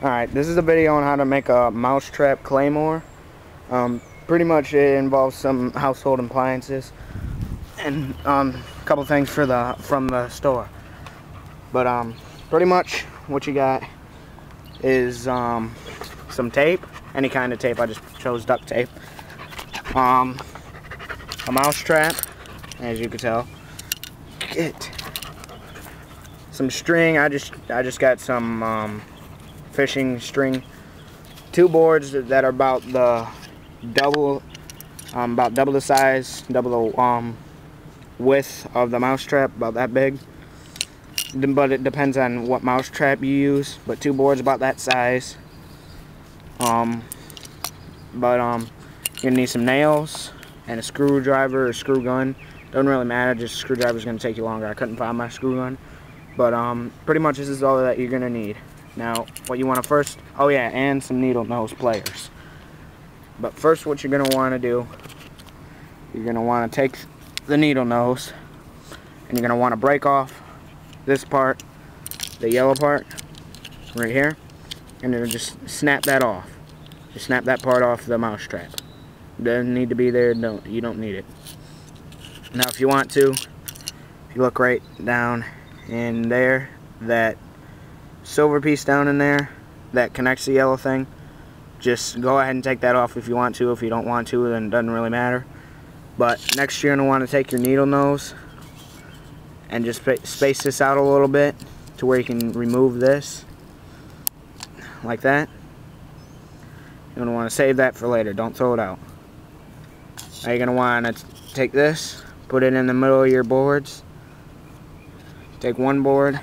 Alright, this is a video on how to make a mousetrap claymore. Pretty much it involves some household appliances and a couple things from the store. But pretty much what you got is some tape, any kind of tape. I just chose duct tape. A mousetrap, as you can tell. Get some string. I just got some fishing string. 2 boards that are about double the size, double the width of the mousetrap, about that big. But it depends on what mousetrap you use. But 2 boards about that size. You're gonna need some nails and a screwdriver or screw gun. Doesn't really matter. Just a screwdriver's gonna take you longer. I couldn't find my screw gun. But pretty much this is all that you're gonna need. Now, what you want to first, oh yeah, and some needle nose pliers. But first, what you're going to want to do, you're going to want to take the needle nose, and you're going to want to break off this part, the yellow part, right here, and then just snap that off. Just snap that part off the mousetrap. Doesn't need to be there, you don't need it. Now, if you want to, if you look right down in there, that silver piece down in there that connects the yellow thing, just go ahead and take that off if you want to. If you don't want to, then it doesn't really matter. But next you're going to want to take your needle nose and just space this out a little bit to where you can remove this like that. You're going to want to save that for later. Don't throw it out. Now you're going to want to take this, put it in the middle of your boards. Take one board,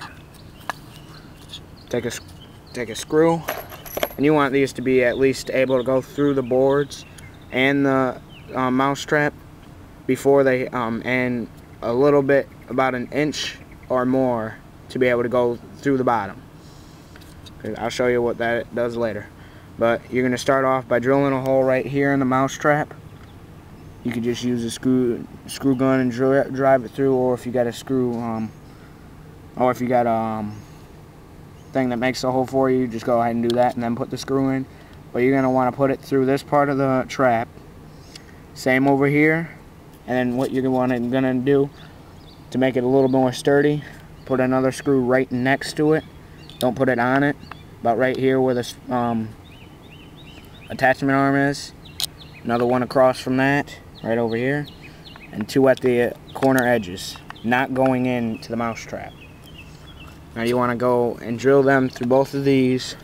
take a screw, and you want these to be at least able to go through the boards and the mousetrap before they and a little bit, about an inch or more, to be able to go through the bottom. I'll show you what that does later. But you're going to start off by drilling a hole right here in the mousetrap. You could just use a screw gun and drive it through, or if you got a screw, or if you got thing that makes the hole for you, just go ahead and do that and then put the screw in. But you're going to want to put it through this part of the trap. Same over here. And then what you're going to do to make it a little more sturdy, put another screw right next to it. Don't put it on it. About right here where the attachment arm is. Another one across from that, right over here. And 2 at the corner edges, not going into the mousetrap. Now you want to go and drill them through both of these.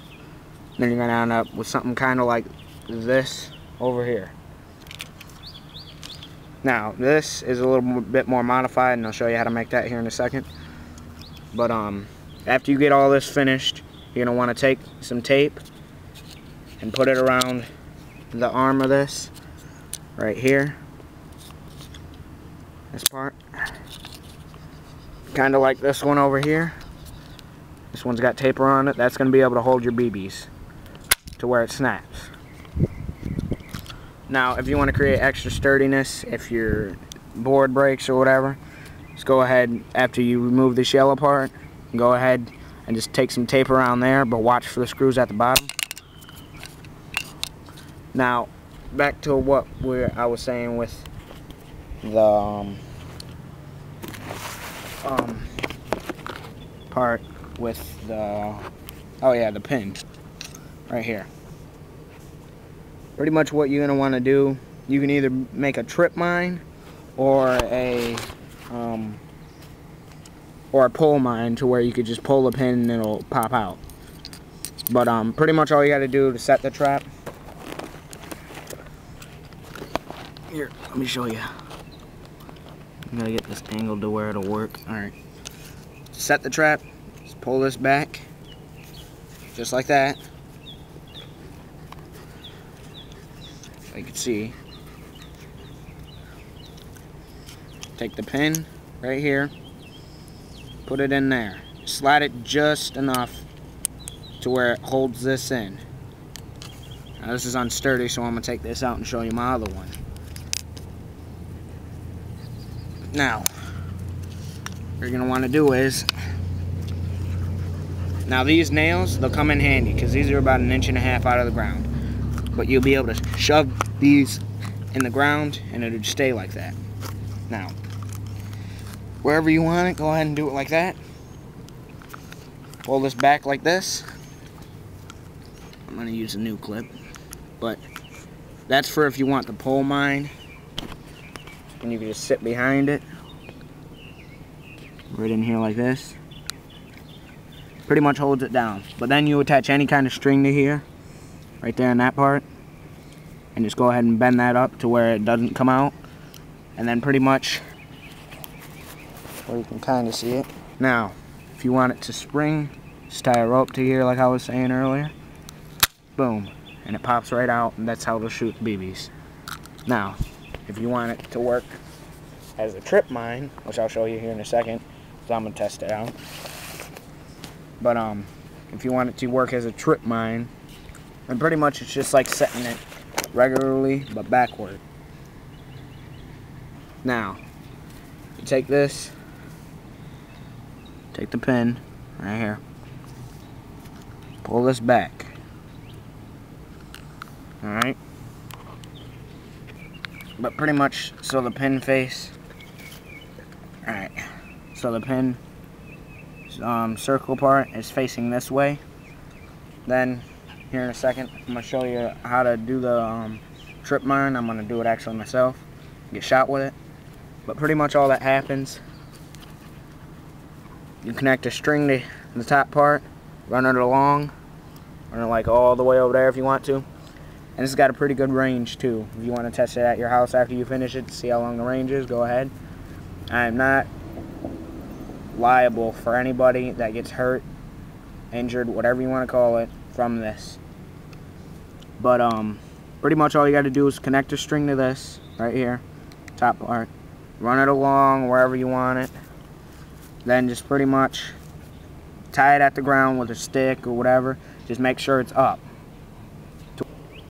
Then you're going to end up with something kind of like this over here. Now this is a little bit more modified, and I'll show you how to make that here in a second. But after you get all this finished, you're going to want to take some tape and put it around the arm of this right here. This part. Kind of like this one over here. This one's got taper on it. That's going to be able to hold your BBs to where it snaps. Now, if you want to create extra sturdiness, if your board breaks or whatever, just go ahead, after you remove this yellow part, go ahead and just take some tape around there, but watch for the screws at the bottom. Now, back to what I was saying with the part with the, oh yeah, the pin right here. Pretty much what you're going to want to do, you can either make a tripmine or a pull mine, to where you could just pull the pin and it'll pop out. But pretty much all you got to do to set the trap, here, let me show you. I'm gonna get this angled to where it'll work. Alright. Set the trap, just pull this back, just like that. You can see. Take the pin right here, put it in there. Slide it just enough to where it holds this in. Now this is unsturdy, so I'm gonna take this out and show you my other one. Now, what you're going to want to do is Now these nails, they'll come in handy because these are about 1.5 inches out of the ground. But you'll be able to shove these in the ground and it'll just stay like that. Now, wherever you want it, go ahead and do it like that. Pull this back like this. I'm going to use a new clip, but that's for if you want the pole mine, and you can just sit behind it, right in here like this. Pretty much holds it down. But then you attach any kind of string to here, right there in that part, and just go ahead and bend that up to where it doesn't come out, and then pretty much, where you can kind of see it. Now, if you want it to spring, just tie a rope to here like I was saying earlier. Boom, and it pops right out, and that's how it'll shoot BBs. Now, if you want it to work as a trip mine, which I'll show you here in a second, so I'm gonna test it out. But if you want it to work as a trip mine, then pretty much it's just like setting it regularly but backward. Now, you take this, take the pin right here, pull this back. Alright, but pretty much so the pin face, alright, so the pin circle part is facing this way. Then here in a second I'm going to show you how to do the trip mine. I'm going to do it actually myself, get shot with it. But pretty much all that happens, you connect a string to the top part, run it along, run it like all the way over there if you want to. And this has got a pretty good range too. If you want to test it at your house after you finish it to see how long the range is, go ahead. I am not liable for anybody that gets hurt, injured, whatever you want to call it, from this. But pretty much all you got to do is connect a string to this right here, top part, run it along wherever you want it, then just pretty much tie it at the ground with a stick or whatever. Just make sure it's up.